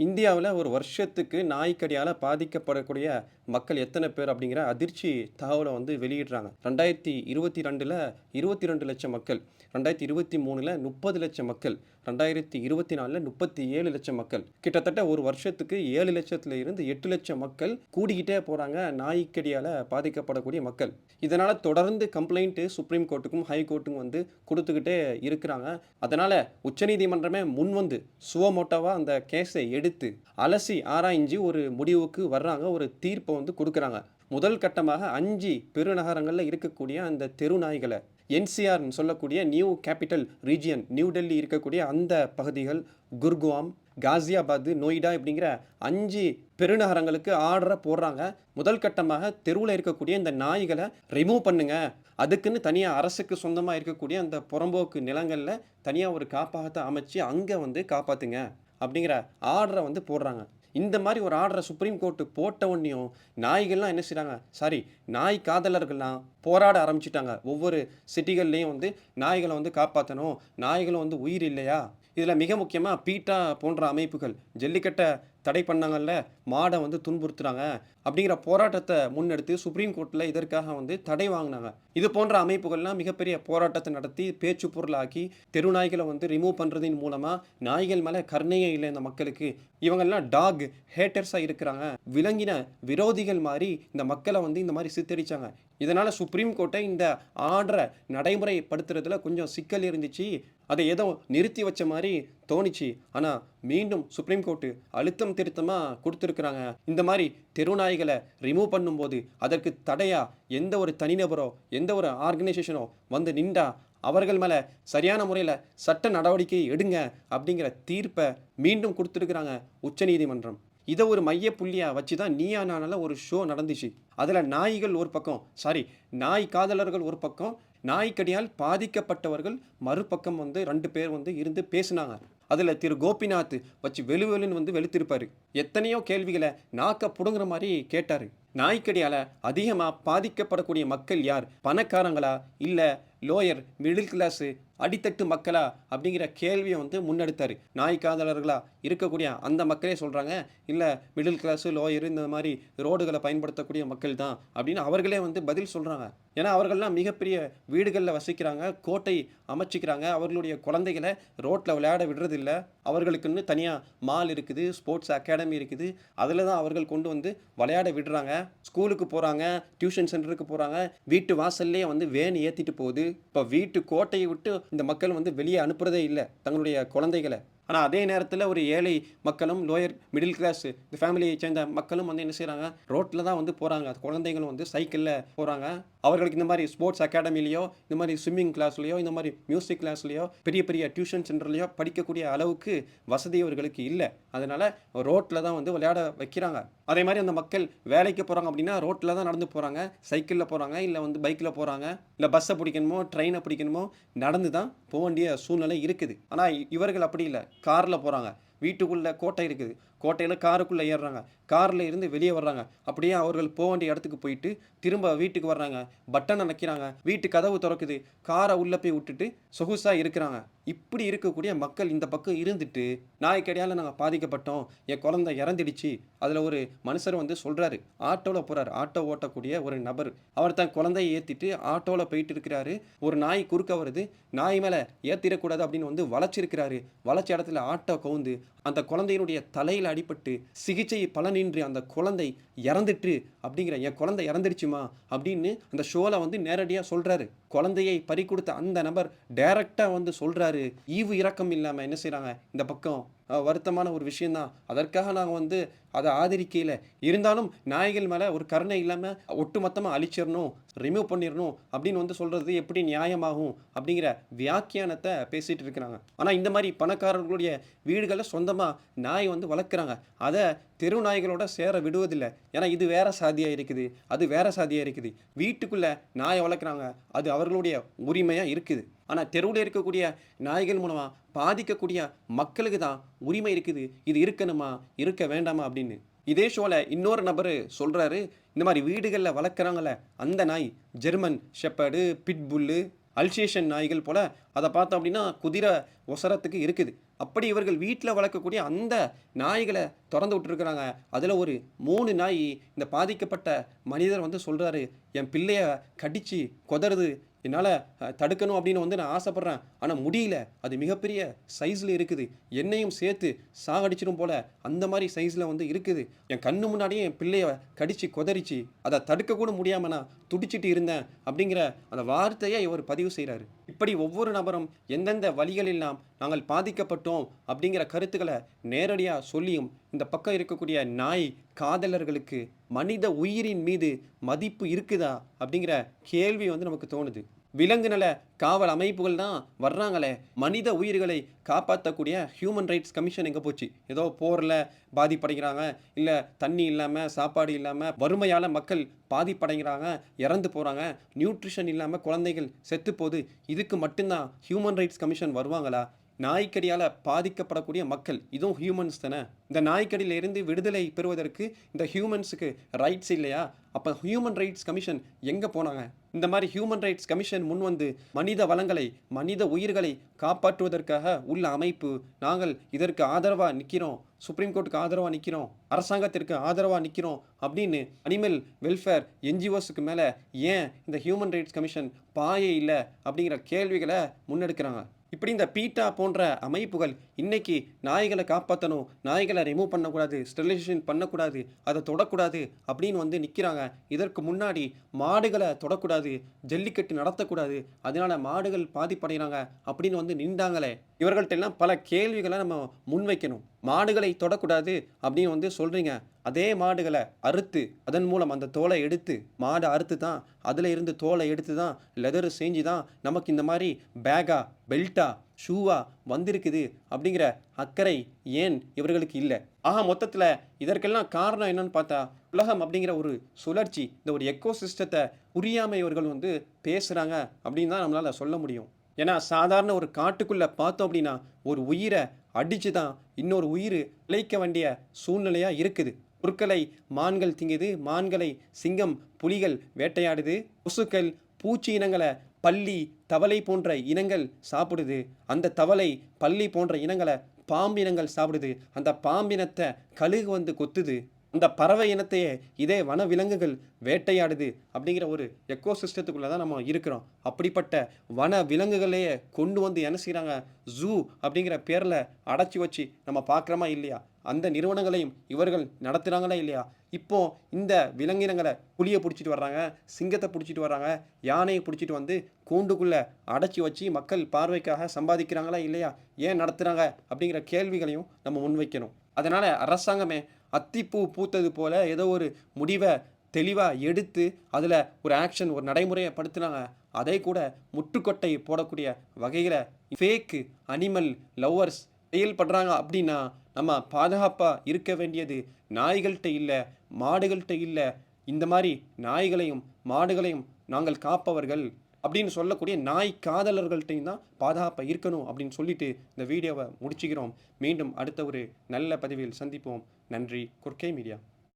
இந்தியாவுல ஒரு வருஷத்துக்கு நாய்க்கடியால பாதிக்கப்படக்கூடிய மக்கள் எத்தன பேர் அப்படிங்கிற அதிர்ச்சி தகவல வந்து வெளியிடுறாங்க. 2022ல 22,00,000 மக்கள், 2023ல 30,00,000 மக்கள், 2024ல 37,00,000 மக்கள். கிட்டத்தட்ட ஒரு வருஷத்துக்கு 7,00,000ல இருந்து 8,00,000 மக்கள் கூடிக்கிட்டே போறாங்க நாய்க்கடியால பாதிக்கப்படக்கூடிய மக்கள். இதனால தொடர்ந்து கம்ப்ளைண்ட் சுப்ரீம் கோர்ட்டுக்கும், ஹை கோர்ட்டுக்கும் வந்து குடுத்துக்கிட்டே இருக்கிறாங்க. அதனால உச்சநீதிமன்றமே முன்வந்து சுவமோட்டோவா அந்த கேஸை எடுத்து அலசி ஆராய்ஞ்சு ஒரு முடிவுக்கு வர்றாங்க. ஒரு தீர்ப்ப வந்து குடுக்குறாங்க. முதல் கட்டமாக 5 பெருநகரங்கள்ல இருக்கக்கூடிய அந்த தெரு நாய்கள என்சிஆர்ன்னு சொல்லக்கூடிய new capital region, new Delhi இருக்கக்கூடிய அந்த பகுதிகள், குர்காம், காசியாபாத், நொய்டா இப்படிங்கிற 5 பெருநகரங்களுக்கு ஆர்டர போடுறாங்க. முதல் கட்டமாக தெருவுல இருக்கக்கூடிய இந்த நாய்கள ரிமூவ் பண்ணுங்க. அதுக்குன்னு தனியா அரசுக்கு சொந்தமா இருக்கக்கூடிய அந்த புறம்போக்கு நிலங்கள்ல தனியா ஒரு காப்பகத்த அமைச்சு அங்க வந்து காப்பாத்துங்க. அப்படிங்கிற ஆர்டர வந்து போடுறாங்க. இந்த மாரி ஒரு ஆர்டர சுப்ரீம் கோர்ட் போட்ட உடனேயும் நாய்கள்லாம் என்ன செய்றாங்க, சாரி நாய் காதலர்கள்லாம் போராட ஆரம்பிச்சுட்டாங்க. ஒவ்வொரு சிட்டிகள்லயும் வந்து நாய்கள வந்து காப்பாத்தணும். நாய்களும் வந்து உயிர் இல்லையா? இதில மிக முக்கியமா பீட்டா போன்ற அமைப்புகள் ஜல்லிக்கட்ட தடை பண்ணாங்கல்ல, மாட வந்து துன்புறுத்துறாங்க அப்படிங்கிற போராட்டத்த முன்னெடுத்து சுப்ரீம் கோர்ட்ல இதற்காக வந்து தடை வாங்குனாங்க. இது போன்ற அமைப்புகள்லாம் மிகப்பெரிய போராட்டத்த நடத்தி, பேச்சு பொருளாக்கி, தெரு நாய்கள வந்து ரிமூவ் பண்றதின் மூலமா நாய்கள் மேல கருணையே இல்ல இந்த மக்களுக்கு. இவங்கலாம் டாக் ஹேட்டர்ஸா இருக்கிறாங்க. விலங்கின விரோதிகள் மாரி இந்த மக்கள வந்து இந்த மாரி சித்தரிச்சாங்க. இதனால சுப்ரீம் கோர்ட்டே இந்த ஆர்டர நடைமுறைப்படுத்துறதுல கொஞ்சம் சிக்கல் இருந்துச்சு. அத ஏதோ நிறுத்தி வச்ச மாரி தோணிச்சு. ஆனா மீண்டும் சுப்ரீம் கோர்ட் அழுத்தம் திருத்தமா குடுத்திருக்கிறாங்க. இந்த மாரி தெரு நாய்கள ரிமூவ் பண்ணும்போது, அதற்கு தடையா எந்த ஒரு தனிநபரோ, எந்த ஒரு ஆர்கனைசேஷனோ வந்து நின்றா, அவர்கள் மேல சரியான முறையில சட்ட நடவடிக்கை எடுங்க அப்படிங்கிற தீர்ப்ப மீண்டும் குடுத்திருக்கிறாங்க உச்சநீதிமன்றம். இத ஒரு மைய புள்ளியா வச்சு தான் நீயா நானால ஒரு ஷோ நடந்துச்சு. அதுல நாய்கள் ஒரு பக்கம், சாரி நாய் காதலர்கள் ஒரு பக்கம், நாய்க்கடியால் பாதிக்கப்பட்டவர்கள் மறுபக்கம் வந்து 2 பேர் வந்து இருந்து பேசுனாங்க. அதுல திரு கோபிநாத் வச்சு வெளு வெளுன்னு வந்து வெளுத்திருப்பாரு. எத்தனையோ கேள்விகள நாக்க புடுங்குற மாரி கேட்டாரு. நாய்க்கடியால அதிகமா பாதிக்கப்படக்கூடிய மக்கள் யார்? பணக்காரங்களா? இல்ல லோயர், மிடில் கிளாஸ், அடித்தட்டு மக்களா? அப்படிங்கிற கேள்விய வந்து முன்னெடுத்தாரு. நாய் காதலர்களா இருக்கக்கூடிய அந்த மக்களே சொல்றாங்க, இல்ல மிடில் கிளாஸ், லோயர் இந்த மாரி ரோடுகள பயன்படுத்தக்கூடிய மக்கள் தான் அப்படின்னு அவர்களே வந்து பதில் சொல்றாங்க. ஏன்னா அவர்கள்லாம் மிகப்பெரிய வீடுகள்ல வசிக்கிறாங்க, கோட்டை அமைச்சுக்கிறாங்க. அவர்களுடைய குழந்தைகள ரோட்ல விளையாட விடுறதில்ல. அவர்களுக்குன்னு தனியா மால் இருக்குது, ஸ்போர்ட்ஸ் அகாடமி இருக்குது. அதுல தான் அவர்கள் கொண்டு வந்து விளையாட விடுறாங்க. ஸ்கூலுக்கு போறாங்க, டியூஷன் சென்டருக்கு போறாங்க. வீட்டு வாசல்லயே வந்து வேன் ஏத்திட்டு போகுது. இப்ப வீட்டு கோட்டைய விட்டு இந்த மக்கள் வந்து வெளிய அனுப்புறதே இல்ல, தங்களுடைய குழந்தைகள. ஆனா அதே நேரத்துல ஒரு ஏழை மக்களும், லோயர் மிடில் கிளாஸ் இந்த ஃபேமிலியை சேர்ந்த மக்களும் வந்து என்ன செய்றாங்க, ரோட்ல தான் வந்து போறாங்க. குழந்தைகளும் வந்து சைக்கிள்ல போறாங்க. அவர்களுக்கு இந்த மாரி ஸ்போர்ட்ஸ் அகாடமிலயோ, இந்த மாரி ஸ்விம்மிங் கிளாஸ்லயோ, இந்த மாரி மியூசிக் கிளாஸ்லயோ, பெரிய பெரிய டியூஷன் சென்டர்லயோ படிக்கக்கூடிய அளவுக்கு வசதி அவர்களுக்கு இல்ல. அதனால ரோட்ல தான் வந்து விளையாட வைக்கிறாங்க. அதே மாரி அந்த மக்கள் வேலைக்கு போறாங்க அப்படின்னா, ரோட்ல தான் நடந்து போறாங்க. சைக்கிள்ல போறாங்க, இல்ல வந்து பைக்ல போறாங்க. இல்ல பஸ்ஸ பிடிக்கணுமோ, ட்ரெயின பிடிக்கணுமோ, நடந்து தான் போ வேண்டிய சூழ்நிலை இருக்குது. ஆனா இவர்கள் அப்படி இல்ல. கார்ல போறாங்க. வீட்டுக்குள்ள கோட்டை இருக்குது. கோட்டையில காருக்குள்ள ஏறுறாங்க. கார்ல இருந்து வெளிய வர்றாங்க. அப்படியே அவர்கள் போ வேண்டிய இடத்துக்கு போயிட்டு, திரும்ப வீட்டுக்கு வர்றாங்க. பட்டன நக்கிறாங்க. வீட்டு கதவு தொறக்குது. கார உள்ள போய் விட்டுட்டு சொகுசா இருக்கிறாங்க. இப்படி இருக்கக்கூடிய மக்கள் இந்த பக்கம் இருந்துட்டு, நாய்க்கடியால நாங்க பாதிக்கப்பட்டோம். என் குழந்தை இறந்துடுச்சு. அதுல ஒரு மனுஷர் வந்து சொல்றாரு. ஆட்டோல போறாரு. ஆட்டோ ஓட்டக்கூடிய ஒரு நபர். அவர் தன் குழந்தைய ஏத்திட்டு ஆட்டோல போயிட்டு இருக்கிறாரு. ஒரு நாய் குறுக்க வருது. நாய் மேல ஏத்திறக்கூடாது அப்படின்னு வந்து வளைச்சிருக்கிறாரு. வளைச்ச இடத்துல ஆட்டோ கவுந்து, அந்த குழந்தையினுடைய தலையில அடிபட்டு, சிகிச்சை பலனின்றி அந்த குழந்தை இறந்துட்டு அப்படிங்கிற என் குழந்தை இறந்துடுச்சுமா அப்படின்னு அந்த ஷோல வந்து நேரடியா சொல்றாரு. குழந்தையை பறிகொடுத்த அந்த நபர் டைரக்ட்டா வந்து சொல்றாரு. ஈவு இரக்கம் இல்லாம என்ன செய்றாங்க, இந்த பக்கம் வருத்தமான ஒரு விஷயம் தான். அதற்காக நாங்க வந்து அத ஆதரிக்கையில, இருந்தாலும் நாய்கள் மேல ஒரு கருணை இல்லாம ஒட்டுமொத்தமா அழிச்சிறணும், ரிமூவ் பண்ணிறணும் அப்படின்னு வந்து சொல்றது எப்படி நியாயமாகும்? அப்படிங்கிற வியாக்கியானத்த பேசிட்டு இருக்கிறாங்க. ஆனா இந்த மாரி பணக்காரர்களுடைய வீடுகள்ல சொந்தமா நாய் வந்து வளர்க்குறாங்க. அத தெரு நாய்களோட சேர விடுவதில்ல. ஏன்னா இது வேற சாதியா இருக்குது, அது வேற சாதியா இருக்குது. வீட்டுக்குள்ள நாய வளர்க்குறாங்க. அது அவர்களுடைய உரிமையா இருக்குது. ஆனா தெருவுல இருக்கக்கூடிய நாய்கள் மூலமா பாதிக்கக்கூடிய மக்களுக்கு தான் உரிமை இருக்குது. இது இருக்கணுமா? இருக்க வேண்டாமா? அப்படின்னு. இதே ஷோல இன்னொரு நபரு சொல்றாரு, இந்த மாரி வீடுகள்ல வளர்க்குறாங்கல்ல, அந்த நாய் ஜெர்மன் ஷெப்பர்டு, பிட்புல்லு அல்சேஷன் நாய்கள் போல அதை பார்த்தோம் அப்படின்னா குதிரை ஒசரத்துக்கு இருக்குது. அப்படி இவர்கள் வீட்டில் வளர்க்கக்கூடிய அந்த நாய்களை திறந்து விட்டுருக்குறாங்க. அதில் ஒரு 3 நாய் இந்த பாதிக்கப்பட்ட மனிதர் வந்து சொல்கிறாரு, என் பிள்ளைய கடிச்சு கொதறுது, என்னால் தடுக்கணும் அப்படின்னு வந்து நான் ஆசைப்பட்றேன், ஆனால் முடியல, அது மிகப்பெரிய சைஸில் இருக்குது, என்னையும் சேர்த்து சாகடிச்சிடும் போல அந்த மாதிரி சைஸில் வந்து இருக்குது, என் கண்ணு முன்னாடியே என் பிள்ளைய கடிச்சு கொதறிச்சு, அதை தடுக்கக்கூட முடியாமல் நான் துடிச்சிட்டு இருந்தேன் அப்படிங்கிற அந்த வார்த்தையை இவர் பதிவு செய்கிறாரு. இப்படி ஒவ்வொரு நபரும் எந்தெந்த வழிகளெல்லாம் நாங்கள் பாதிக்கப்பட்டோம் அப்படிங்கிற கருத்துக்களை நேரடியாக சொல்லியும் இந்த பக்கம் இருக்கக்கூடிய நாய் காதலர்களுக்கு மனித உயிரின் மீது மதிப்பு இருக்குதா அப்படிங்கிற கேள்வி வந்து நமக்கு தோணுது. விலங்கு நல காவல் அமைப்புகள் தான் வர்றாங்களே, மனித உயிர்களை காப்பாற்றக்கூடிய ஹியூமன் ரைட்ஸ் கமிஷன் எங்கே போச்சு? ஏதோ போரில் பாதிப்படைகிறாங்க, இல்லை தண்ணி இல்லாமல் சாப்பாடு இல்லாமல் வறுமையால் மக்கள் பாதிப்படைகிறாங்க, இறந்து போகிறாங்க, நியூட்ரிஷன் இல்லாமல் குழந்தைகள் செத்து போகுது, இதுக்கு மட்டும்தான் ஹியூமன் ரைட்ஸ் கமிஷன் வருவாங்களா? நாய்க்கடியால் பாதிக்கப்படக்கூடிய மக்கள் இதுவும் ஹியூமன்ஸ் தானே. இந்த நாய்க்கடியிலிருந்து விடுதலை பெறுவதற்கு இந்த ஹியூமன்ஸுக்கு ரைட்ஸ் இல்லையா? அப்போ ஹியூமன் ரைட்ஸ் கமிஷன் எங்கே போனாங்க? இந்த மாதிரி ஹியூமன் ரைட்ஸ் கமிஷன் முன் வந்து மனித வளங்களை மனித உயிர்களை காப்பாற்றுவதற்காக உள்ள அமைப்பு, நாங்கள் இதற்கு ஆதரவாக நிற்கிறோம், சுப்ரீம் கோர்ட்டுக்கு ஆதரவாக நிற்கிறோம், அரசாங்கத்திற்கு ஆதரவாக நிற்கிறோம் அப்படின்னு அனிமல் வெல்ஃபேர் என்ஜிஓஸுக்கு மேலே ஏன் இந்த ஹியூமன் ரைட்ஸ் கமிஷன் பாயே இல்லை அப்படிங்கிற கேள்விகளை முன்னெடுக்கிறாங்க. இப்படி இந்த பீட்டா போன்ற அமைப்புகள் இன்னைக்கு நாய்களை காப்பாற்றணும், நாய்களை ரிமூவ் பண்ணக்கூடாது, ஸ்டெரிலைசேஷன் பண்ணக்கூடாது, அதை தொடக்கூடாது அப்படின்னு வந்து நிற்கிறாங்க. இதற்கு முன்னாடி மாடுகளை தொடக்கூடாது, ஜல்லிக்கட்டு நடத்தக்கூடாது, அதனால மாடுகள் பாதிப்படைகிறாங்க அப்படின்னு வந்து நின்றாங்களே. இவர்கள்ட்ட எல்லாம் பல கேள்விகளை நம்ம முன்வைக்கணும். மாடுகளை தொடக்கூடாது அப்படின்னு வந்து சொல்கிறீங்க, அதே மாடுகளை அறுத்து அதன் மூலம் அந்த தோலை எடுத்து, மாடை அறுத்து தான் அதில் இருந்து தோலை எடுத்து தான் லெதரு செஞ்சு தான் நமக்கு இந்த மாதிரி பேகா பெல்ட்டா ஷூவா வந்திருக்குது அப்படிங்கிற அக்கறை ஏன் இவர்களுக்கு இல்லை? ஆக மொத்தத்தில் இதற்கெல்லாம் காரணம் என்னன்னு பார்த்தா, உலகம் அப்படிங்கிற ஒரு சுழற்சி, இந்த ஒரு எக்கோ சிஸ்டத்தை புரியாமல் இவர்கள் வந்து பேசுகிறாங்க அப்படின்னு தான் நம்மளால் சொல்ல முடியும். ஏன்னா சாதாரண ஒரு காட்டுக்குள்ளே பார்த்தோம் அப்படின்னா ஒரு உயிரை அடித்து தான் இன்னொரு உயிர் பிழைக்க வேண்டிய சூழ்நிலையாக இருக்குது. புற்களை மான்கள் திங்குது, மான்களை சிங்கம் புலிகள் வேட்டையாடுது, கொசுக்கள் பூச்சி இனங்களை பல்லி தவளை போன்ற இனங்கள் சாப்பிடுது, அந்த தவளை பல்லி போன்ற இனங்களை பாம்பினங்கள் சாப்பிடுது, அந்த பாம்பினத்தை கழுகு வந்து கொத்துது, அந்த பறவை இனத்தையே இதே வனவிலங்குகள் வேட்டையாடுது அப்படிங்கிற ஒரு எக்கோ சிஸ்டத்துக்குள்ளே தான் நம்ம இருக்கிறோம். அப்படிப்பட்ட வன விலங்குகளையே கொண்டு வந்து என்ன செய்கிறாங்க, ஜூ அப்படிங்கிற பேரில் அடைச்சி வச்சு நம்ம பார்க்குறோமா இல்லையா? அந்த நிறுவனங்களையும் இவர்கள் நடத்துகிறாங்களா இல்லையா? இப்போ இந்த விலங்கினங்களை புலியை பிடிச்சிட்டு வர்றாங்க, சிங்கத்தை பிடிச்சிட்டு வர்றாங்க, யானையை பிடிச்சிட்டு வந்து கூண்டுக்குள்ளே அடைச்சி வச்சு மக்கள் பார்வைக்காக சம்பாதிக்கிறாங்களா இல்லையா? ஏன் நடத்துகிறாங்க அப்படிங்கிற கேள்விகளையும் நம்ம முன்வைக்கணும். அதனால் அரசாங்கமே அத்திப்பூ பூத்தது போல் ஏதோ ஒரு முடிவை தெளிவாக எடுத்து அதில் ஒரு ஆக்ஷன் ஒரு நடைமுறையை படுத்துனாங்க. அதை கூட முட்டுக்கொட்டை போடக்கூடிய வகையில் ஃபேக்கு அனிமல் லவ்வர்ஸ் செயல்படுறாங்க அப்படின்னா நம்ம பாதுகாப்பாக இருக்க வேண்டியது நாய்கள்கிட்ட இல்லை, மாடுகள்கிட்ட இல்லை, இந்த மாதிரி நாய்களையும் மாடுகளையும் நாங்கள் காப்பவர்கள் அப்படின்னு சொல்லக்கூடிய நாய் காதலர்கள்ட்டையும் தான் பாதுகாப்பாக இருக்கணும் அப்படின்னு சொல்லிட்டு இந்த வீடியோவை முடிச்சுக்கிறோம். மீண்டும் அடுத்த ஒரு நல்ல பதிவில் சந்திப்போம். நன்றி. குர்கே மீடியா.